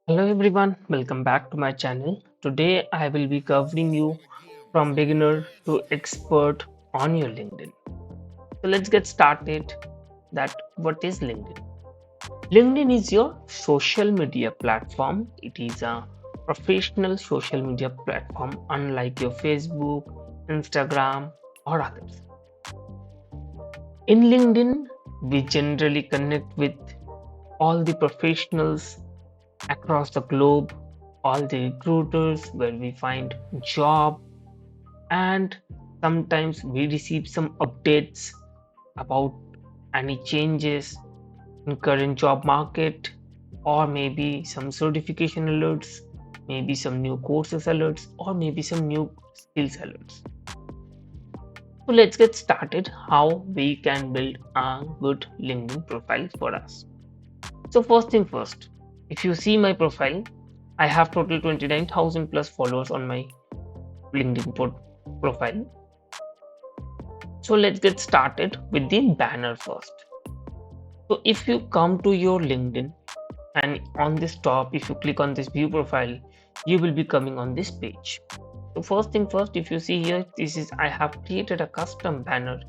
Hello everyone, welcome back to my channel. Today I will be covering you from beginner to expert on your LinkedIn. So let's get started. That what is LinkedIn? LinkedIn is your social media platform. It is a professional social media platform unlike your Facebook, Instagram or others. In LinkedIn, we generally connect with all the professionals across the globe, all the recruiters where we find job, and sometimes we receive some updates about any changes in current job market, or maybe some certification alerts, maybe some new courses alerts, or maybe some new skills alerts. So let's get started how we can build a good LinkedIn profile for us. So first thing first, if you see my profile, I have total 29,000 plus followers on my LinkedIn profile. So let's get started with the banner first. So if you come to your LinkedIn and on this top, if you click on this view profile, you will be coming on this page. So first thing first, if you see here, this is I have created a custom banner.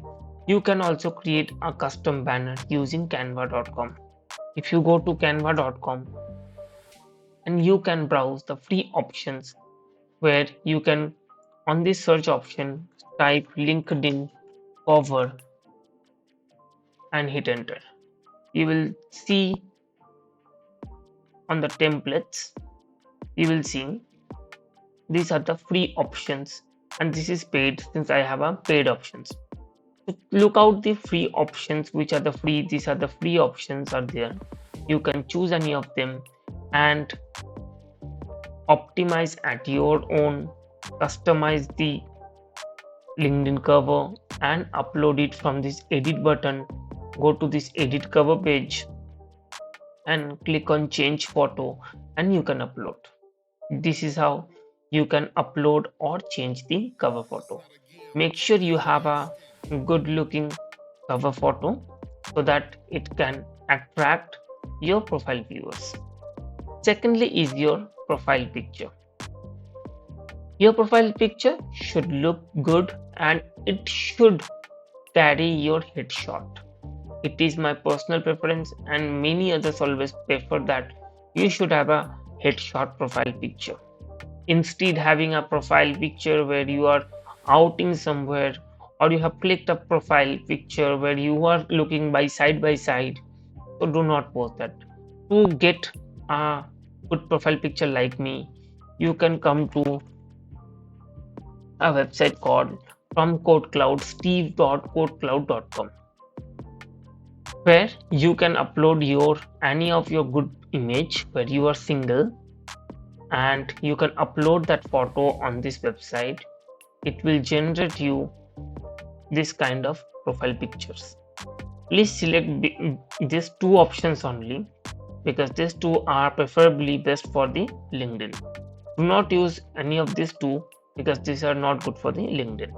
You can also create a custom banner using canva.com. If you go to canva.com and you can browse the free options where you can on this search option type LinkedIn cover and hit enter. You will see on the templates, you will see these are the free options and this is paid since I have a paid options. So look out the free options, which are the free, these are the free options are there. You can choose any of them and optimize at your own, customize the LinkedIn cover and upload it from this edit button. Go to this edit cover page and click on change photo and you can upload. This is how you can upload or change the cover photo. Make sure you have a good looking cover photo so that it can attract your profile viewers. Secondly is your profile picture. Your profile picture should look good and it should carry your headshot. It is my personal preference and many others always prefer that you should have a headshot profile picture. Instead having a profile picture where you are outing somewhere or you have clicked a profile picture where you are looking by side. So do not post that. To get a good profile picture like me, you can come to a website called from Code Cloud, steve.codecloud.com, where you can upload your any of your good image where you are single and you can upload that photo on this website. It will generate you this kind of profile pictures. Please select these two options only because these two are preferably best for the LinkedIn. Do not use any of these two because these are not good for the LinkedIn.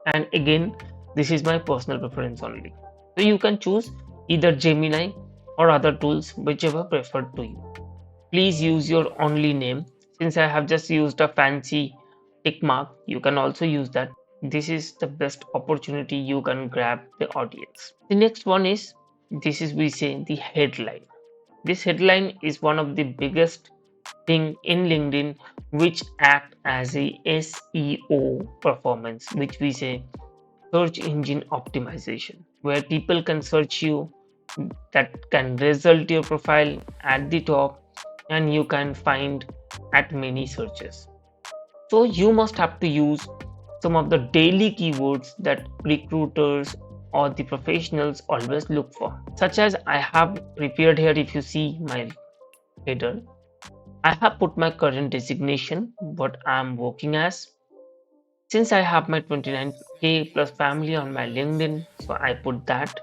And again, this is my personal preference only. So you can choose either Gemini or other tools, whichever preferred to you. Please use your only name. Since I have just used a fancy tick mark, you can also use that. This is the best opportunity you can grab the audience. The next one is this is we say the headline. This headline is one of the biggest thing in LinkedIn which act as a SEO performance, which we say search engine optimization, where people can search you, that can result your profile at the top and you can find at many searches. So you must have to use some of the daily keywords that recruiters or the professionals always look for, such as I have prepared here. If you see my header, I have put my current designation, what I am working as. Since I have my 29k plus family on my LinkedIn, so I put that.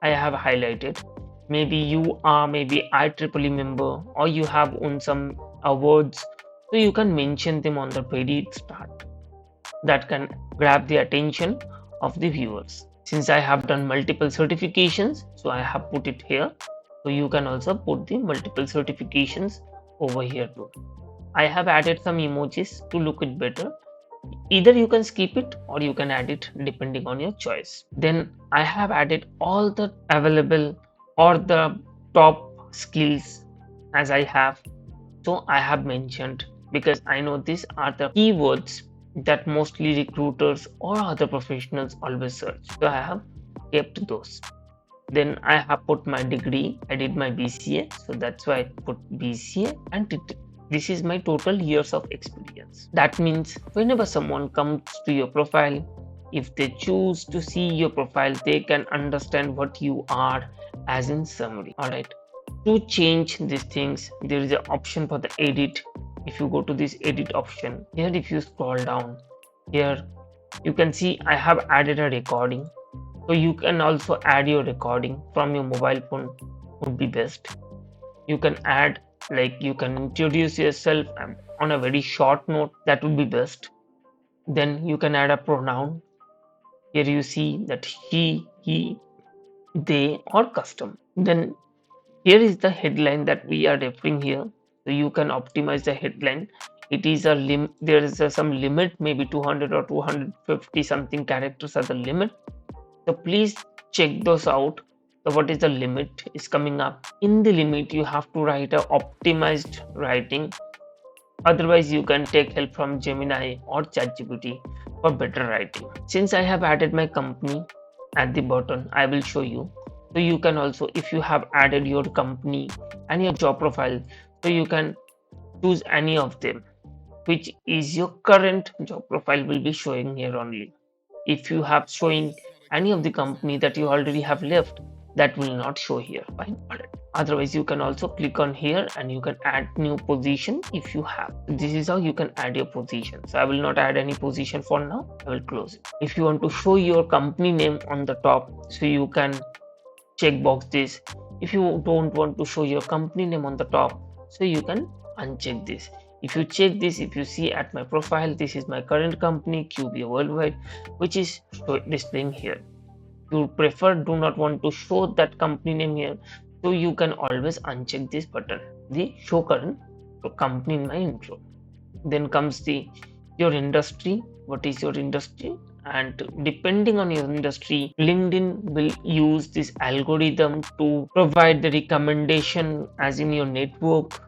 I have highlighted. Maybe you are maybe IEEE member or you have won some awards, so you can mention them on the very start. That can grab the attention of the viewers. Since I have done multiple certifications, so I have put it here. So you can also put the multiple certifications over here too. I have added some emojis to look it better. Either you can skip it or you can add it depending on your choice. Then I have added all the available or the top skills as I have. So I have mentioned because I know these are the keywords that mostly recruiters or other professionals always search. So I have kept those. Then I have put my degree. I did my BCA, so that's why I put BCA, and this is my total years of experience. That means whenever someone comes to your profile, if they choose to see your profile, they can understand what you are as in summary. Alright. To change these things, there is an option for the edit. If you go to this edit option, here if you scroll down, here you can see I have added a recording. So you can also add your recording from your mobile phone, would be best. You can add, like you can introduce yourself on a very short note, that would be best. Then you can add a pronoun. Here you see that she, he, they, or custom. Then here is the headline that we are referring here. So you can optimize the headline. It is a there is some limit, maybe 200 or 250 something characters are the limit. So please check those out. So what is the limit is coming up. In the limit you have to write a optimized writing. Otherwise you can take help from Gemini or ChatGPT for better writing. Since I have added my company at the bottom, I will show you. So you can also, if you have added your company and your job profile, so you can choose any of them, which is your current job profile will be showing here only. If you have showing any of the company that you already have left, that will not show here. Fine. Otherwise you can also click on here and you can add new position if you have. This is how you can add your position. So I will not add any position for now. I will close it. If you want to show your company name on the top, so you can checkbox this. If you don't want to show your company name on the top, so you can uncheck this. If you check this, if you see at my profile, this is my current company 𝐒𝐨𝐜𝐢𝐚𝐥 Worldwide, which is displaying here. You prefer do not want to show that company name here, so you can always uncheck this button, the show current company in my intro. Then comes your industry. What is your industry? And depending on your industry, LinkedIn will use this algorithm to provide the recommendation as in your network,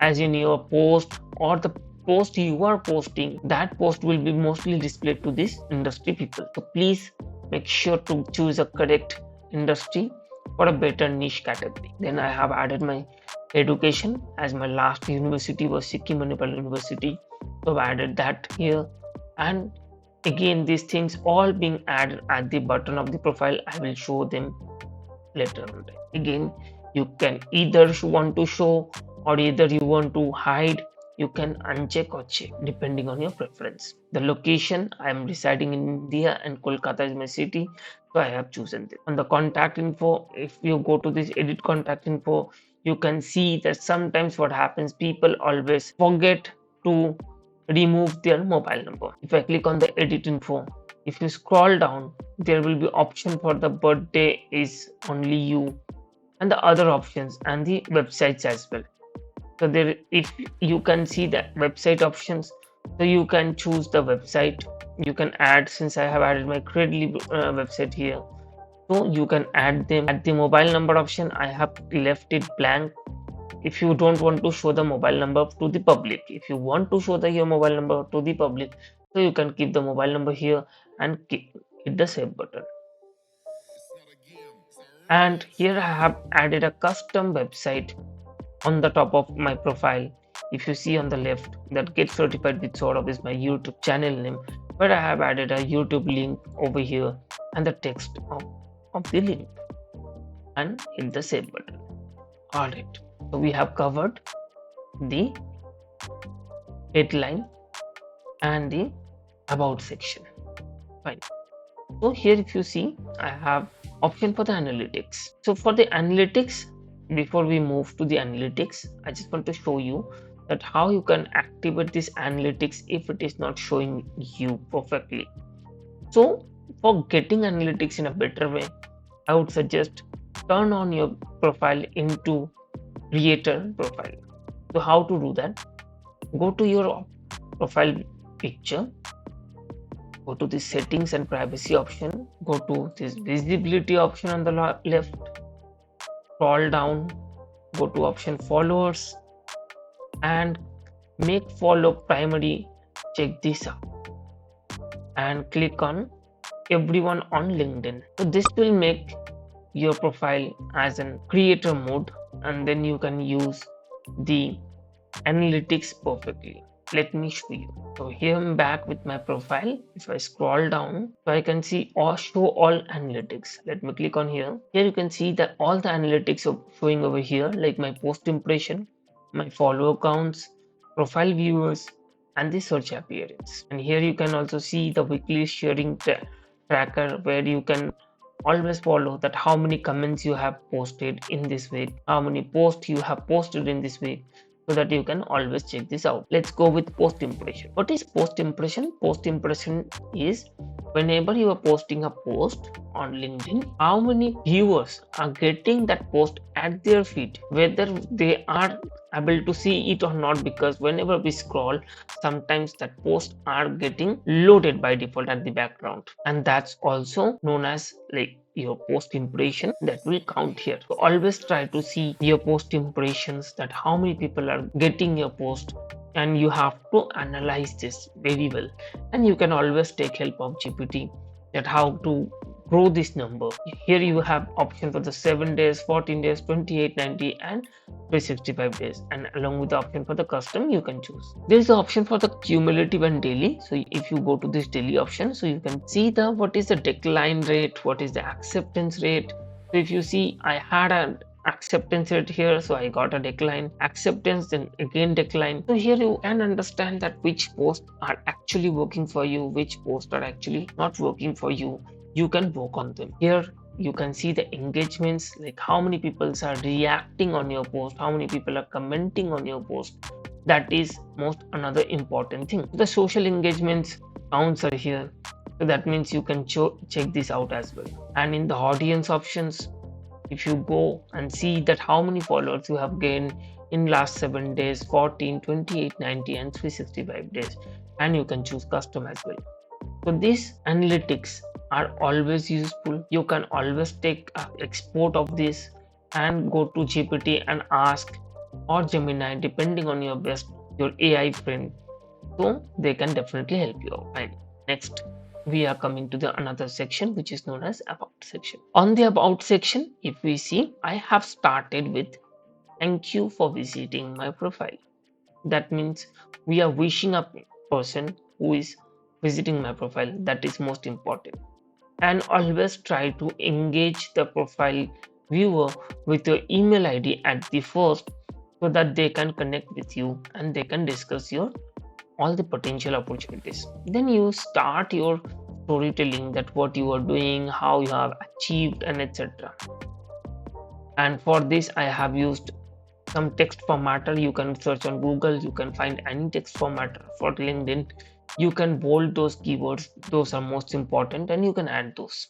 as in your post, or the post you are posting, that post will be mostly displayed to this industry people. So please make sure to choose a correct industry for a better niche category. Then I have added my education, as my last university was Sikkim Manipal University, so I've added that here. And again, these things all being added at the bottom of the profile. I will show them later on. Again, you can either want to show or either you want to hide. You can uncheck or check depending on your preference. The location, I am residing in India and Kolkata is my city, so I have chosen this. On the contact info, if you go to this edit contact info, you can see that sometimes what happens, people always forget to remove their mobile number. If I click on the edit info, if you scroll down, there will be option for the birthday is only you and the other options and the websites as well. So there, if you can see the website options, so you can choose the website. You can add, since I have added my Credly website here, so you can add them. At the mobile number option, I have left it blank. If you don't want to show the mobile number to the public, if you want to show your mobile number to the public, so you can keep the mobile number here and hit the save button. And here I have added a custom website on the top of my profile. If you see on the left, that get certified with Saurabh is my YouTube channel name, but I have added a YouTube link over here and the text of the link and hit the save button. Alright, so we have covered the headline and the about section. Fine. So here if you see, I have option for the analytics. So for the analytics, before we move to the analytics, I just want to show you that how you can activate this analytics if it is not showing you perfectly. So for getting analytics in a better way, I would suggest turn on your profile into creator profile. So how to do that? Go to your profile picture, go to the settings and privacy option, go to this visibility option on the left, scroll down, go to option followers and make follow primary. Check this out and click on everyone on LinkedIn. So this will make your profile as an creator mode, and then you can use the analytics perfectly. Let me show you. So here I'm back with my profile. If I scroll down, so I can see or show all analytics. Let me click on here. Here you can see that all the analytics are showing over here, like my post impression, my follower counts, profile viewers, and the search appearance. And here you can also see the weekly sharing tracker, where you can always follow that how many comments you have posted in this week, how many posts you have posted in this week, so that you can always check this out. Let's go with post impression. What is post impression? Post impression is whenever you are posting a post on LinkedIn, how many viewers are getting that post at their feed, whether they are able to see it or not, because whenever we scroll, sometimes that posts are getting loaded by default at the background, and that's also known as like your post impression that will count here. So always try to see your post impressions, that how many people are getting your post, and you have to analyze this very well. And you can always take help of GPT, that how to grow this number. Here you have option for the 7 days, 14 days, 28, 90 and 365 days, and along with the option for the custom you can choose. There is the option for the cumulative and daily. So if you go to this daily option, so you can see the what is the decline rate, what is the acceptance rate. So if you see, I had an acceptance rate here, so I got a decline, acceptance, then again decline. So here you can understand that which posts are actually working for you, which posts are actually not working for you. You can work on them. Here you can see the engagements, like how many people are reacting on your post, how many people are commenting on your post. That is most another important thing. The social engagements counts are here, so that means you can check this out as well. And in the audience options, if you go and see that how many followers you have gained in last 7 days, 14, 28, 90 and 365 days, and you can choose custom as well. So these analytics are always useful. You can always take export of this and go to GPT and ask, or Gemini, depending on your AI friend. So they can definitely help you out. Fine. Next, we are coming to the another section, which is known as about section. On the about section, if we see, I have started with thank you for visiting my profile. That means we are wishing a person who is visiting my profile. That is most important. And always try to engage the profile viewer with your email ID at the first, so that they can connect with you and they can discuss your all the potential opportunities. Then you start your storytelling, that what you are doing, how you have achieved, and etc. And for this I have used some text formatter. You can search on Google, you can find any text formatter. For LinkedIn, you can bold those keywords, those are most important, and you can add those.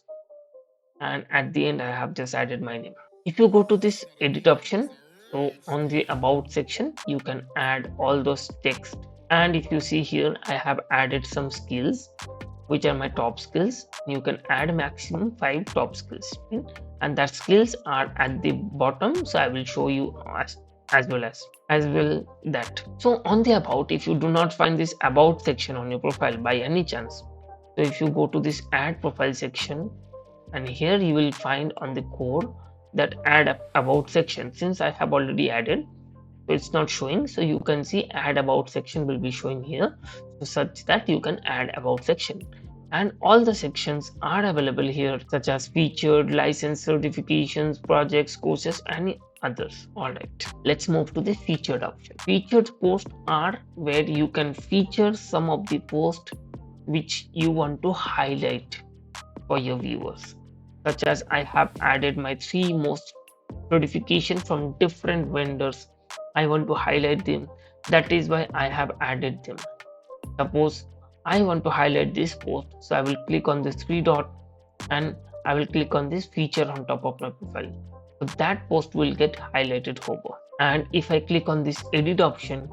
And at the end I have just added my name. If you go to this edit option, so on the about section you can add all those text. And if you see here, I have added some skills, which are my top skills. You can add maximum 5 top skills, and that skills are at the bottom, so I will show you as well that. So on the about, if you do not find this about section on your profile by any chance, so if you go to this add profile section, and here you will find on the core that add about section. Since I have already added, so it's not showing, so you can see add about section will be showing here, so such that you can add about section. And all the sections are available here, such as featured, license, certifications, projects, courses, and others. All right, let's move to the featured option. Featured posts are where you can feature some of the posts which you want to highlight for your viewers, such as I have added my 3 most certification from different vendors. I want to highlight them. That is why I have added them. Suppose I want to highlight this post, so I will click on this 3 dot and I will click on this feature on top of my profile. So that post will get highlighted over. And if I click on this edit option,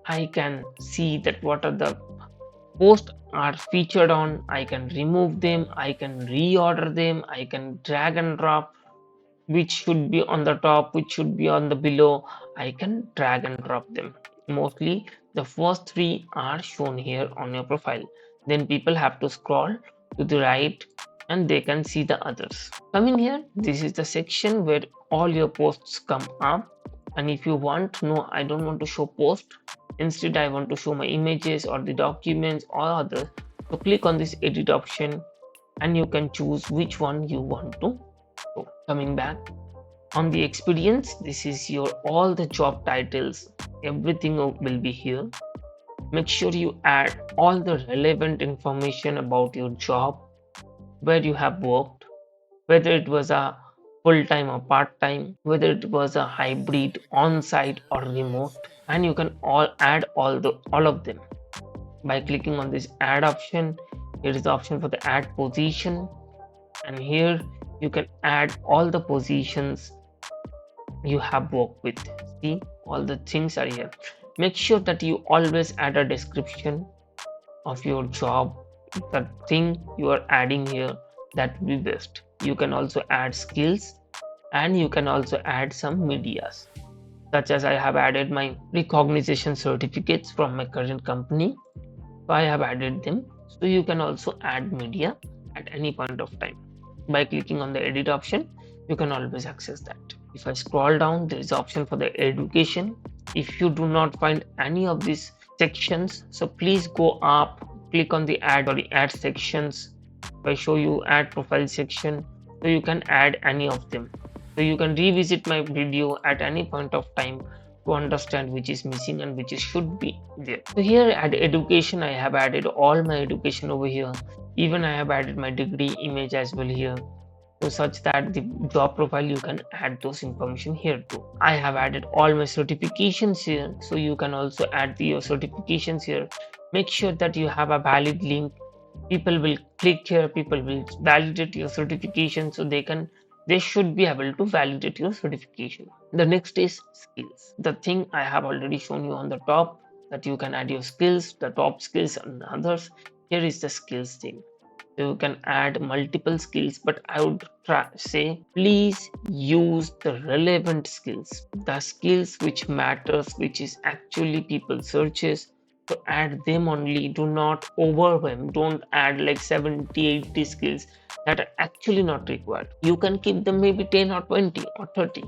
I can see that what are the posts are featured on. I can remove them, I can reorder them, I can drag and drop which should be on the top, which should be on the below. I can drag and drop them. Mostly the first three are shown here on your profile. Then people have to scroll to the right and they can see the others. Come in here, this is the section where all your posts come up. And if you want, no, I don't want to show post, instead I want to show my images or the documents or others, so click on this edit option and you can choose which one you want to. So coming back on the experience, this is your all the job titles, everything will be here. Make sure you add all the relevant information about your job, where you have worked, whether it was a full-time or part-time, whether it was a hybrid, on-site or remote, and you can all of them by clicking on this add option. Here is the option for the add position, and here you can add all the positions you have worked with. See, all the things are here. Make sure that you always add a description of your job, the thing you are adding here, that will be best. You can also add skills and you can also add some medias, such as I have added my recognition certificates from my current company, so I have added them. So you can also add media at any point of time. By clicking on the edit option, you can always access that. If I scroll down, there is option for the education. If you do not find any of these sections, so please go up, click on the add or the add sections. If I show you add profile section, so you can add any of them. So you can revisit my video at any point of time to understand which is missing and which is should be there. So here at education, I have added all my education over here. Even I have added my degree image as well here, so such that the job profile you can add those information here too. I have added all my certifications here, so you can also add your certifications here. Make sure that you have a valid link. People will click here, people will validate your certification, so they should be able to validate your certification. The next is skills, the thing I have already shown you on the top, that you can add your skills, the top skills and others. Here is the skills thing. You can add multiple skills, but I would say please use the relevant skills, the skills which matters, which is actually people searches. So add them only, do not overwhelm, don't add like 70-80 skills that are actually not required. You can keep them maybe 10 or 20 or 30,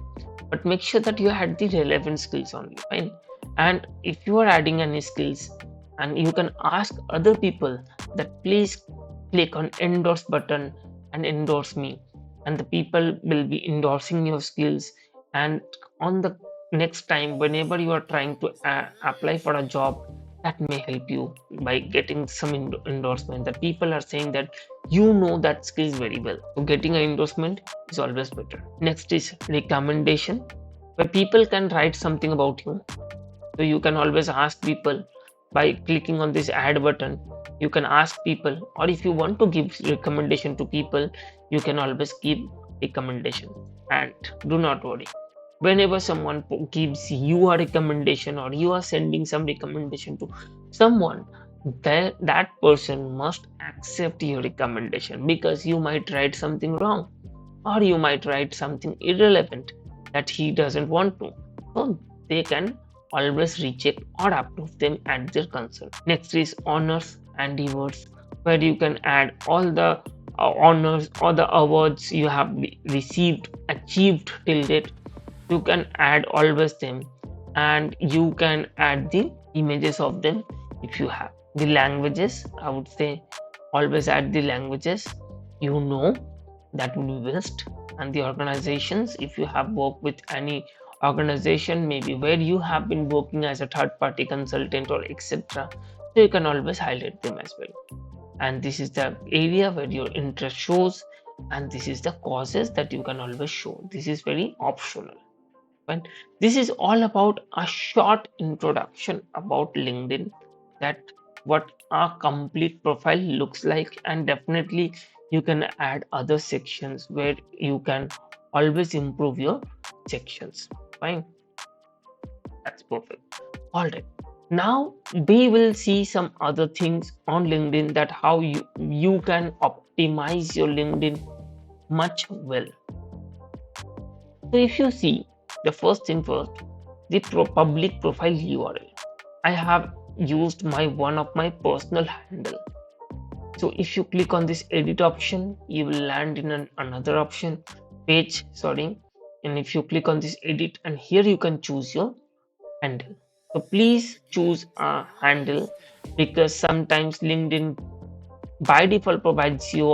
but make sure that you add the relevant skills only, fine. And if you are adding any skills, and you can ask other people that please click on endorse button and endorse me, and the people will be endorsing your skills. And on the next time whenever you are trying to apply for a job, that may help you by getting some endorsement, that people are saying that you know that skills very well, so getting an endorsement is always better. Next is recommendation, where people can write something about you, so you can always ask people by clicking on this add button. You can ask people, or if you want to give recommendation to people, you can always give recommendation. And do not worry, whenever someone gives you a recommendation or you are sending some recommendation to someone, that person must accept your recommendation, because you might write something wrong or you might write something irrelevant that he doesn't want to, so they can always reject or approve them at their concern. Next is honors and awards, where you can add all the honors or the awards you have received, achieved till date. You can add always them, and you can add the images of them if you have. The languages, I would say always add the languages, you know, that would be best. And the organizations, if you have worked with any organization maybe where you have been working as a third party consultant or etc., so you can always highlight them as well. And this is the area where your interest shows, and this is the causes that you can always show. This is very optional. But this is all about a short introduction about LinkedIn, that what a complete profile looks like. And definitely you can add other sections where you can always improve your sections, fine. That's perfect. All right. Now we will see some other things on LinkedIn, that how you can optimize your LinkedIn much well. So if you see, the first thing first, the public profile URL. I have used my one of my personal handle. So if you click on this edit option, you will land in another option, page, sorry. And if you click on this edit, and here you can choose your handle. So please choose a handle, because sometimes LinkedIn by default provides you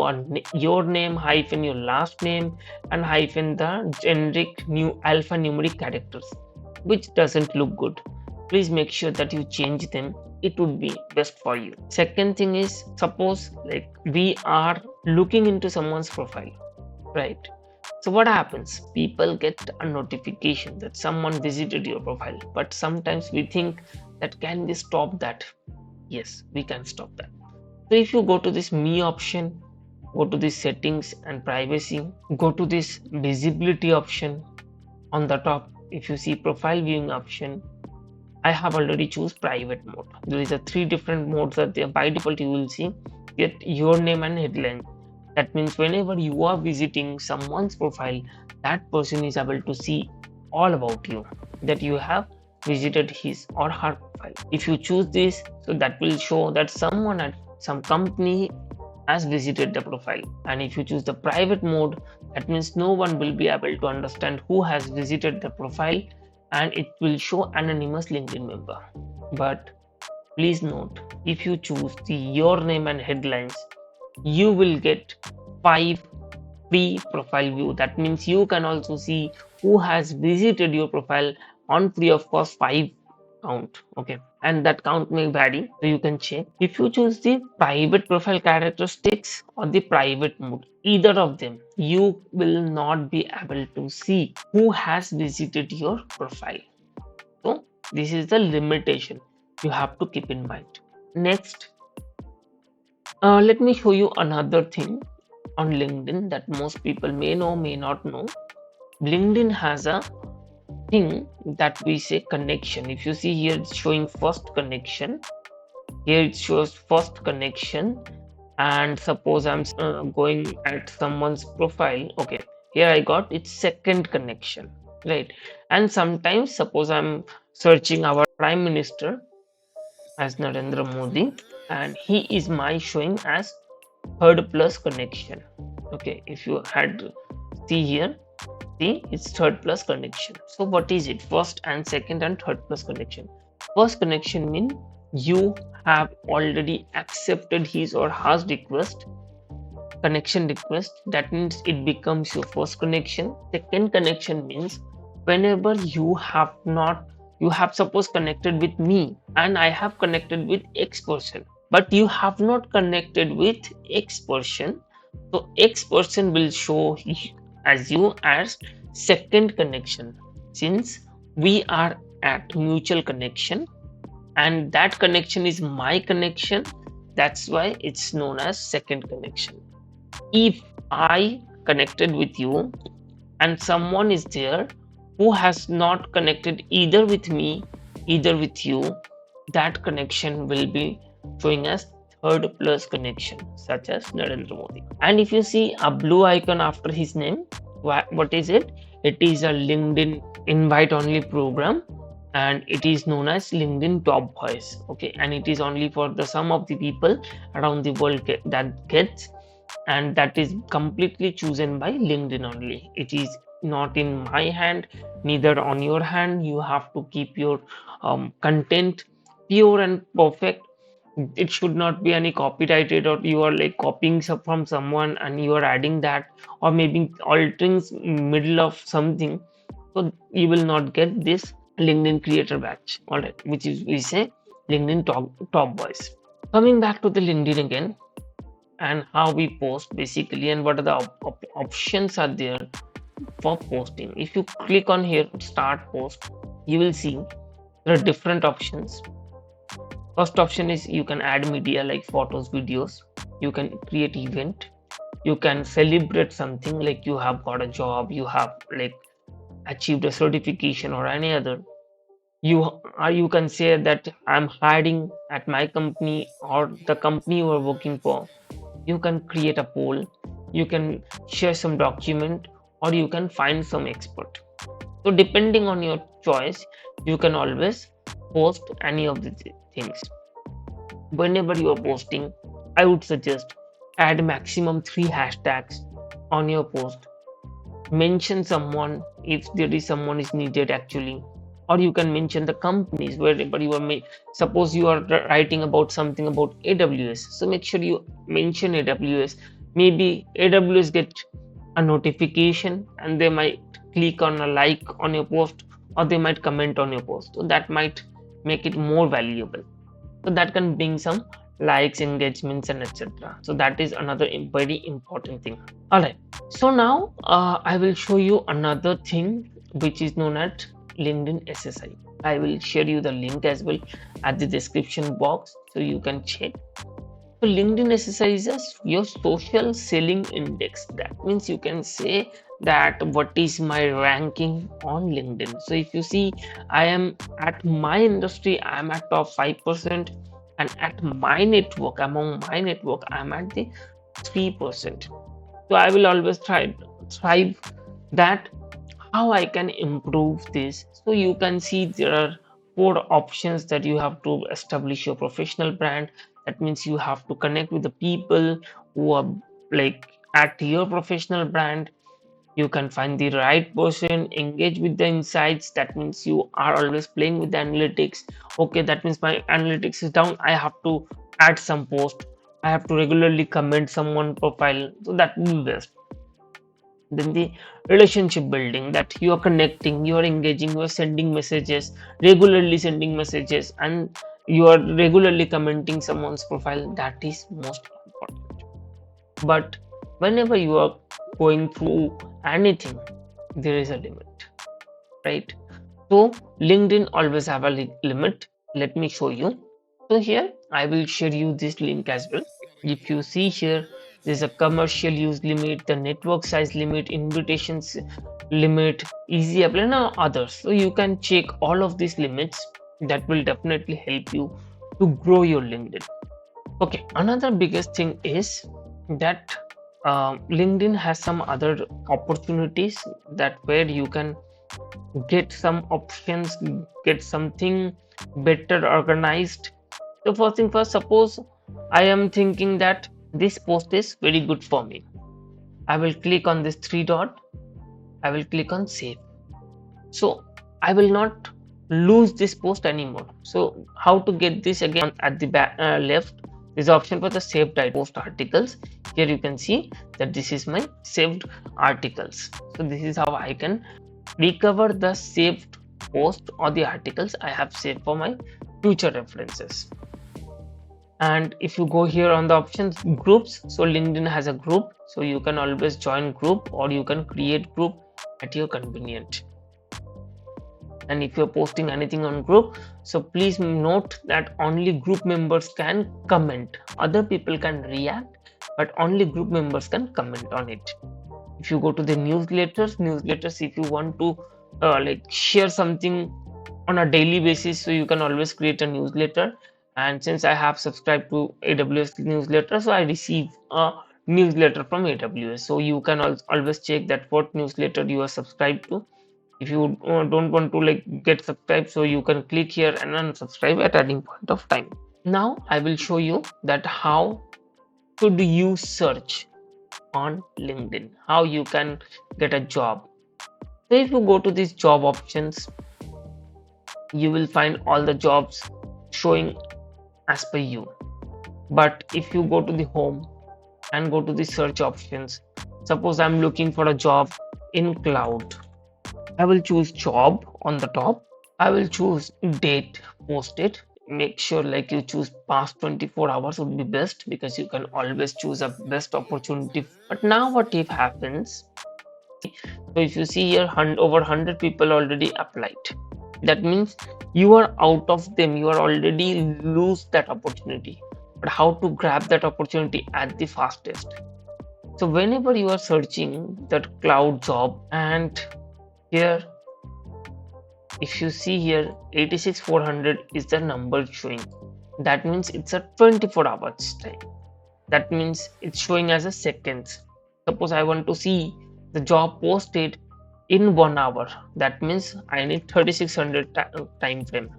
your name hyphen your last name and hyphen the generic new alphanumeric characters, which doesn't look good. Please make sure that you change them. It would be best for you. Second thing is, suppose like we are looking into someone's profile, right? So what happens? People get a notification that someone visited your profile, but sometimes we think that can we stop that? Yes, we can stop that. So if you go to this me option, go to this settings and privacy, go to this visibility option on the top. If you see profile viewing option, I have already choose private mode. There is a 3 different modes that there. By default you will see get your name and headline. That means whenever you are visiting someone's profile, that person is able to see all about you, that you have visited his or her profile. If you choose this, so that will show that someone at some company has visited the profile. And if you choose the private mode, that means no one will be able to understand who has visited the profile, and it will show anonymous LinkedIn member. But please note, if you choose the your name and headlines, you will get 5 free profile view. That means you can also see who has visited your profile on free of cost 5 count. Okay, and that count may vary, so you can check. If you choose the private profile characteristics or the private mode, either of them, you will not be able to see who has visited your profile. So this is the limitation you have to keep in mind. Next, let me show you another thing on LinkedIn that most people may know, may not know. LinkedIn has a thing that we say connection. If you see here, it's showing first connection. Here it shows first connection, and suppose I'm going at someone's profile. Okay, here I got its second connection, right? And sometimes, suppose I'm searching our Prime Minister as Narendra Modi, and he is my showing as third plus connection. Okay, if you had see here, see it's third plus connection. So what is it? First and second and third plus connection. First connection means you have already accepted his or her request, connection request. That means it becomes your first connection. Second connection means whenever you have suppose connected with me and I have connected with X person, but you have not connected with X person, so X person will show as you as second connection, since we are at mutual connection and that connection is my connection. That's why it's known as second connection. If I connected with you and someone is there who has not connected either with me, either with you, that connection will be showing as third plus connection, such as Narendra Modi. And if you see a blue icon after his name, what is it? It is a LinkedIn invite only program, and it is known as LinkedIn Top Voice. Okay, and it is only for the some of the people around the world that gets, and that is completely chosen by LinkedIn only. It is not in my hand, neither on your hand. You have to keep your content pure and perfect. It should not be any copyrighted, or you are like copying from someone and you are adding that, or maybe altering middle of something. So you will not get this LinkedIn creator badge. All right, which is we say LinkedIn top voice. Coming back to the LinkedIn again, and how we post basically, and what are the options are there for posting. If you click on here start post, you will see there are different options. First option is you can add media like photos, videos. You can create event. You can celebrate something like you have got a job, you have like achieved a certification or any other. You can say that I'm hiring at my company or the company you are working for. You can create a poll, you can share some document, or you can find some expert. So depending on your choice, you can always post any of these things. Whenever you are posting, I would suggest add maximum 3 hashtags on your post. Mention someone if there is someone is needed actually, or you can mention the companies wherever you are made. Suppose you are writing about something about AWS, so make sure you mention AWS. Maybe AWS get a notification and they might click on a like on your post, or they might comment on your post, so that might make it more valuable. So that can bring some likes, engagements, and etc. So that is another very important thing. All right, so now I will show you another thing which is known as LinkedIn SSI. I will share you the link as well at the description box so you can check. So LinkedIn SSI is your social selling index. That means you can say that what is my ranking on LinkedIn. So if you see, I am at my industry, I am at top 5%, and at my network, among my network, I am at the 3%. So I will always try that how I can improve this. So you can see there are 4 options that you have to establish your professional brand. That means you have to connect with the people who are like at your professional brand. You can find the right person, engage with the insights. That means you are always playing with the analytics. Okay, that means my analytics is down, I have to add some post, I have to regularly comment someone profile, so that will be best. Then the relationship building, that you are connecting, you are engaging, you are sending messages, regularly sending messages, and you are regularly commenting someone's profile. That is most important. But whenever you are going through anything, there is a limit, right? So LinkedIn always have a limit. Let me show you. So here I will share you this link as well. If you see here, there's a commercial use limit, the network size limit, invitations limit, easy apply, and others. So you can check all of these limits. That will definitely help you to grow your LinkedIn. Okay, another biggest thing is that LinkedIn has some other opportunities, that where you can get some options, get something better organized. So first thing first, suppose I am thinking that this post is very good for me. I will click on this 3 dot, I will click on save. So I will not lose this post anymore. So how to get this again? At the back left is option for the saved post articles. Here you can see that this is my saved articles. So this is how I can recover the saved post or the articles I have saved for my future references. And if you go here on the options groups, so LinkedIn has a group, so you can always join group or you can create group at your convenience. And if you're posting anything on group, so please note that only group members can comment, other people can react, but only group members can comment on it. If you go to the newsletters, if you want to like share something on a daily basis, so you can always create a newsletter. And since I have subscribed to AWS newsletter, so I receive a newsletter from AWS. So you can always check that what newsletter you are subscribed to. If you don't want to like get subscribed, so you can click here and unsubscribe at any point of time. Now I will show you that how should you search on LinkedIn, how you can get a job. So if you go to these job options, you will find all the jobs showing as per you. But if you go to the home and go to the search options, suppose I'm looking for a job in cloud, I will choose job on the top. I will choose date posted. Make sure like you choose past 24 hours would be best, because you can always choose a best opportunity. But now what if happens? So if you see here, over 100 people already applied. That means you are out of them. You are already lose that opportunity. But how to grab that opportunity at the fastest? So whenever you are searching that cloud job, and here if you see here 86,400 is the number showing. That means it's a 24 hours time. That means it's showing as a seconds. Suppose I want to see the job posted in 1 hour. That means I need 3600 time frame.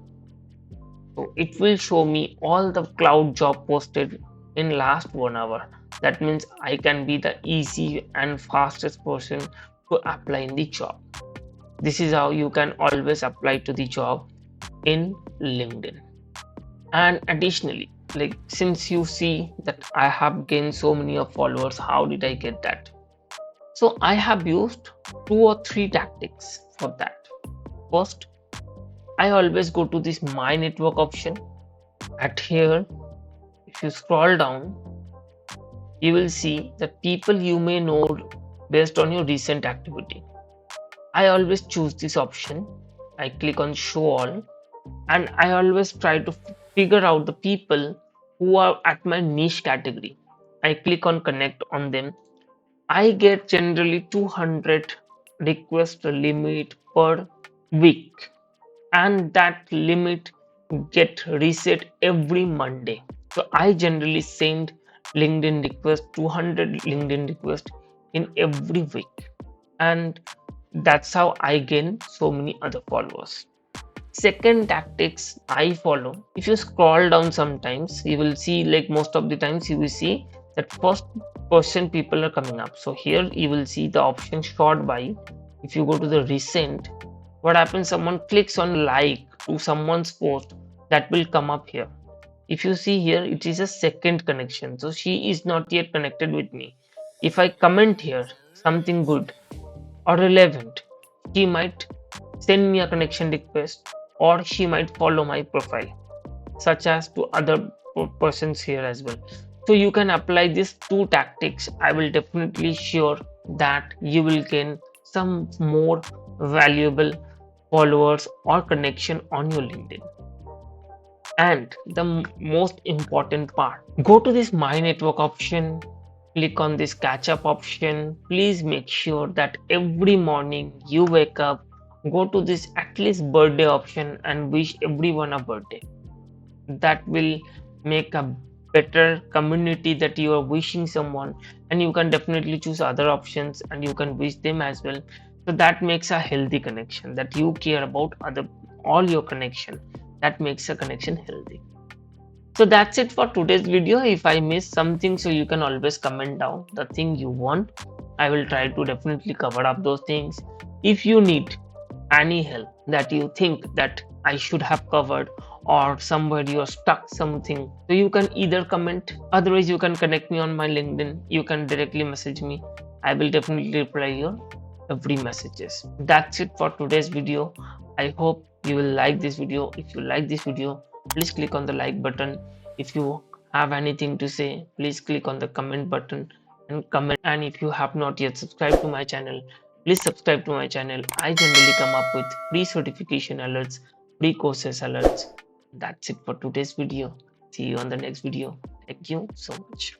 So it will show me all the cloud job posted in last 1 hour. That means I can be the easy and fastest person to apply in the job. This is how you can always apply to the job in LinkedIn. And additionally, like since you see that I have gained so many of followers, how did I get that? So I have used 2 or 3 tactics for that. First, I always go to this my network option. At here, if you scroll down, you will see that people you may know based on your recent activity. I always choose this option. I click on show all, and I always try to figure out the people who are at my niche category. I click on connect on them. I get generally 200 request limit per week, and that limit get reset every Monday. So I generally send LinkedIn request 200 LinkedIn request in every week, and that's how I gain so many other followers. Second tactics I follow, if you scroll down sometimes you will see, like most of the times you will see that first person people are coming up. So here you will see the option short by. If you go to the recent, what happens, someone clicks on like to someone's post, that will come up here. If you see here, it is a second connection, so she is not yet connected with me. If I comment here something good or relevant, she might send me a connection request, or she might follow my profile, such as to other persons here as well. So you can apply these 2 tactics. I will definitely sure that you will gain some more valuable followers or connection on your LinkedIn. And the most important part, go to this my network option, click on this catch up option. Please make sure that every morning you wake up, go to this at least birthday option and wish everyone a birthday. That will make a better community that you are wishing someone, and you can definitely choose other options and you can wish them as well. So that makes a healthy connection, that you care about other all your connection. That makes a connection healthy. So that's it for today's video. If I missed something, so you can always comment down the thing you want. I will try to definitely cover up those things. If you need any help that you think that I should have covered, or somewhere you're stuck something, so you can either comment, otherwise you can connect me on my LinkedIn. You can directly message me. I will definitely reply your every messages. That's it for today's video. I hope you will like this video. If you like this video, please click on the like button. If you have anything to say, please click on the comment button and comment. And if you have not yet subscribed to my channel, please subscribe to my channel. I generally come up with free certification alerts, free courses alerts. That's it for today's video. See you on the next video. Thank you so much.